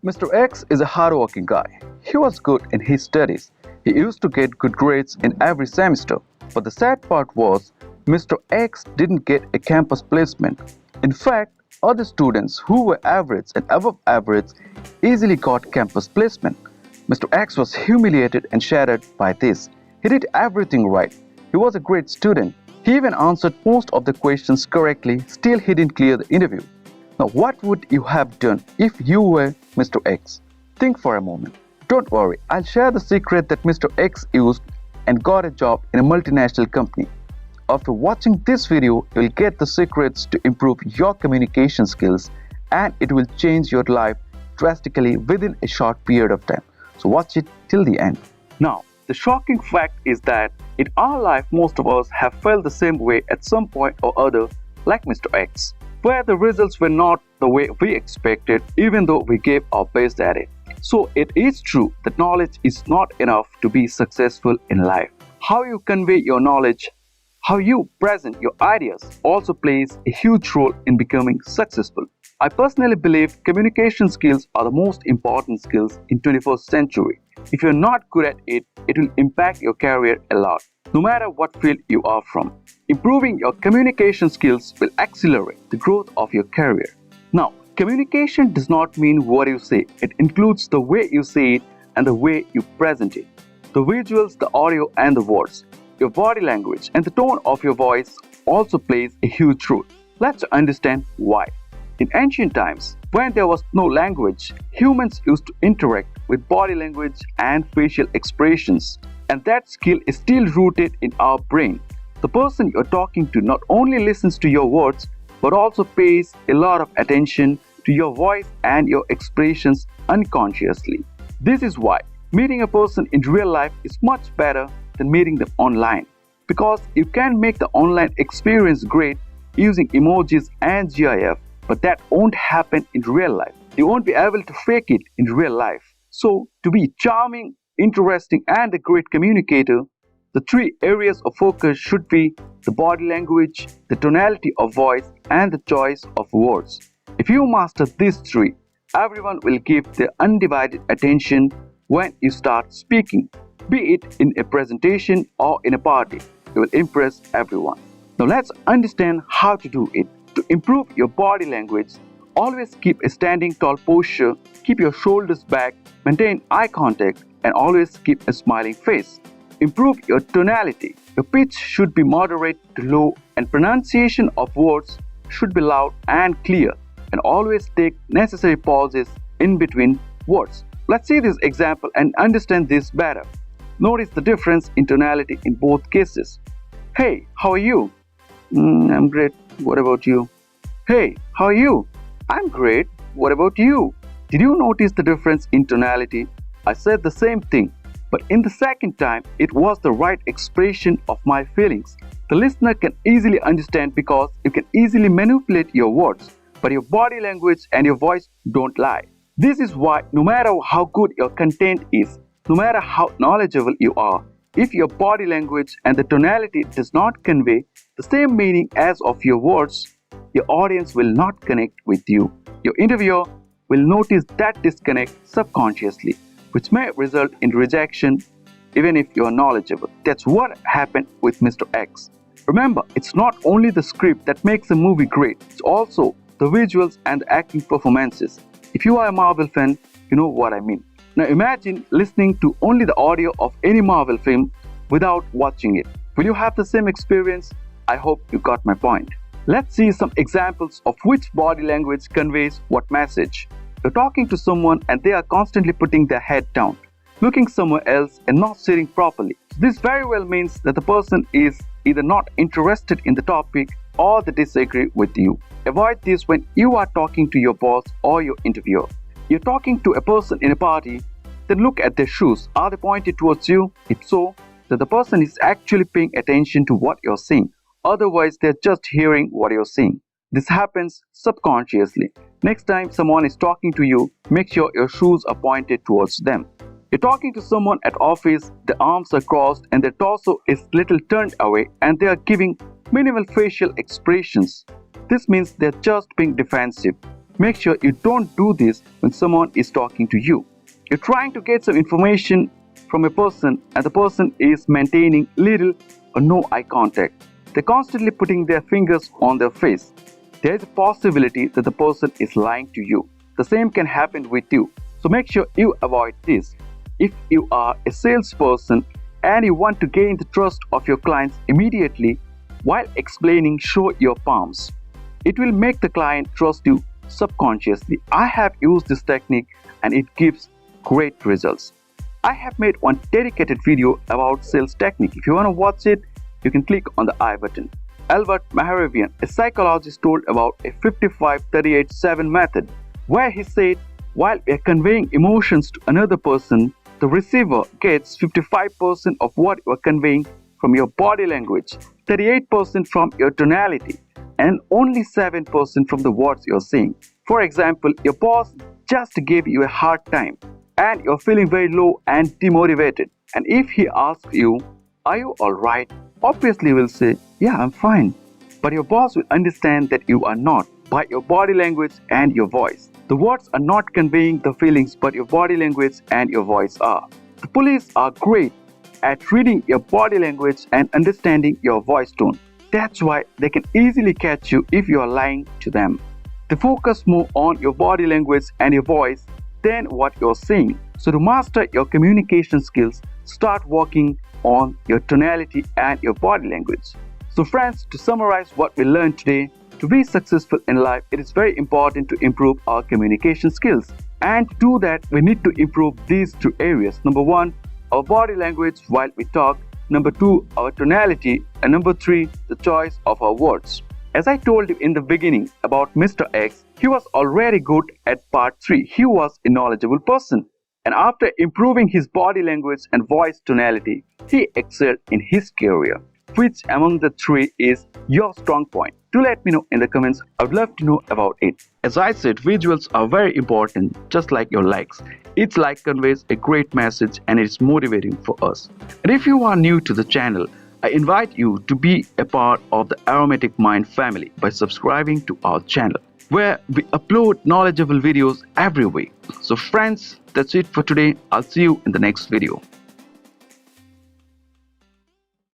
Mr. X is a hardworking guy. He was good in his studies. He used to get good grades in every semester. But the sad part was, Mr. X didn't get a campus placement. In fact, other students who were average and above average easily got campus placement. Mr. X was humiliated and shattered by this. He did everything right. He was a great student. He even answered most of the questions correctly, still he didn't clear the interview. Now, what would you have done if you were Mr. X? Think for a moment. Don't worry, I'll share the secret that Mr. X used and got a job in a multinational company. After watching this video, you'll get the secrets to improve your communication skills and it will change your life drastically within a short period of time. So watch it till the end. Now, the shocking fact is that in our life, most of us have felt the same way at some point or other, like Mr. X, where the results were not the way we expected, even though we gave our best at it. So it is true that knowledge is not enough to be successful in life. How you convey your knowledge, how you present your ideas also plays a huge role in becoming successful. I personally believe communication skills are the most important skills in 21st century. If you're not good at it, it will impact your career a lot, no matter what field you are from. Improving your communication skills will accelerate the growth of your career. Now, communication does not mean what you say. It includes the way you say it and the way you present it. The visuals, the audio and the words, your body language and the tone of your voice also plays a huge role. Let's understand why. In ancient times, when there was no language, humans used to interact with body language and facial expressions. And that skill is still rooted in our brain. The person you're talking to not only listens to your words, but also pays a lot of attention to your voice and your expressions unconsciously. This is why meeting a person in real life is much better than meeting them online. Because you can make the online experience great using emojis and GIF, but that won't happen in real life. You won't be able to fake it in real life. So, to be charming, interesting, and a great communicator, the three areas of focus should be the body language, the tonality of voice, and the choice of words. If you master these three, everyone will give their undivided attention when you start speaking. Be it in a presentation or in a party, you will impress everyone. Now let's understand how to do it. To improve your body language, always keep a standing tall posture, keep your shoulders back, maintain eye contact, and always keep a smiling face. Improve your tonality. Your pitch should be moderate to low and pronunciation of words should be loud and clear, and always take necessary pauses in between words. Let's see this example and understand this better. Notice the difference in tonality in both cases. Hey, how are you? I'm great. What about you? Hey, how are you? I'm great. What about you? Did you notice the difference in tonality? I said the same thing, but in the second time, it was the right expression of my feelings. The listener can easily understand because you can easily manipulate your words, but your body language and your voice don't lie. This is why no matter how good your content is, no matter how knowledgeable you are, if your body language and the tonality does not convey the same meaning as of your words, your audience will not connect with you. Your interviewer will notice that disconnect subconsciously, which may result in rejection even if you are knowledgeable. That's what happened with Mr. X. Remember, it's not only the script that makes a movie great, it's also the visuals and the acting performances. If you are a Marvel fan, you know what I mean. Now imagine listening to only the audio of any Marvel film without watching it. Will you have the same experience? I hope you got my point. Let's see some examples of which body language conveys what message. You're talking to someone and they are constantly putting their head down, looking somewhere else and not sitting properly. This very well means that the person is either not interested in the topic or they disagree with you. Avoid this when you are talking to your boss or your interviewer. You're talking to a person in a party, then look at their shoes. Are they pointed towards you? If so, then the person is actually paying attention to what you're saying. Otherwise, they're just hearing what you're saying. This happens subconsciously. Next time someone is talking to you, make sure your shoes are pointed towards them. You're talking to someone at office, their arms are crossed and their torso is little turned away and they are giving minimal facial expressions. This means they're just being defensive. Make sure you don't do this when someone is talking to you. You're trying to get some information from a person and the person is maintaining little or no eye contact. They're constantly putting their fingers on their face. There is a possibility that the person is lying to you. The same can happen with you. So make sure you avoid this. If you are a salesperson and you want to gain the trust of your clients immediately, while explaining, show your palms. It will make the client trust you subconsciously. I have used this technique and it gives great results. I have made one dedicated video about sales technique. If you want to watch it, you can click on the I button. Albert Mehrabian, a psychologist, told about a 55-38-7 method, where he said, while we are conveying emotions to another person, the receiver gets 55% of what you are conveying from your body language, 38% from your tonality, and only 7% from the words you're saying. For example, your boss just gave you a hard time and you're feeling very low and demotivated. And if he asks you, "Are you alright?" obviously you will say, "Yeah, I'm fine." But your boss will understand that you are not by your body language and your voice. The words are not conveying the feelings, but your body language and your voice are. The police are great at reading your body language and understanding your voice tone. That's why they can easily catch you if you are lying to them. They focus more on your body language and your voice than what you're saying. So to master your communication skills, start working on your tonality and your body language. So friends, to summarize what we learned today, to be successful in life, it is very important to improve our communication skills. And to do that, we need to improve these two areas. Number one, our body language while we talk. Number two, our tonality. And number three, the choice of our words. As I told you in the beginning about Mr. X, he was already good at part 3. He was a knowledgeable person. And after improving his body language and voice tonality, he excelled in his career. Which among the three is your strong point? Do let me know in the comments. I would love to know about it. As I said, visuals are very important, just like your likes. Each like conveys a great message and it's motivating for us. And if you are new to the channel, I invite you to be a part of the Aromatic Mind family by subscribing to our channel, where we upload knowledgeable videos every week. So friends, that's it for today. I'll see you in the next video.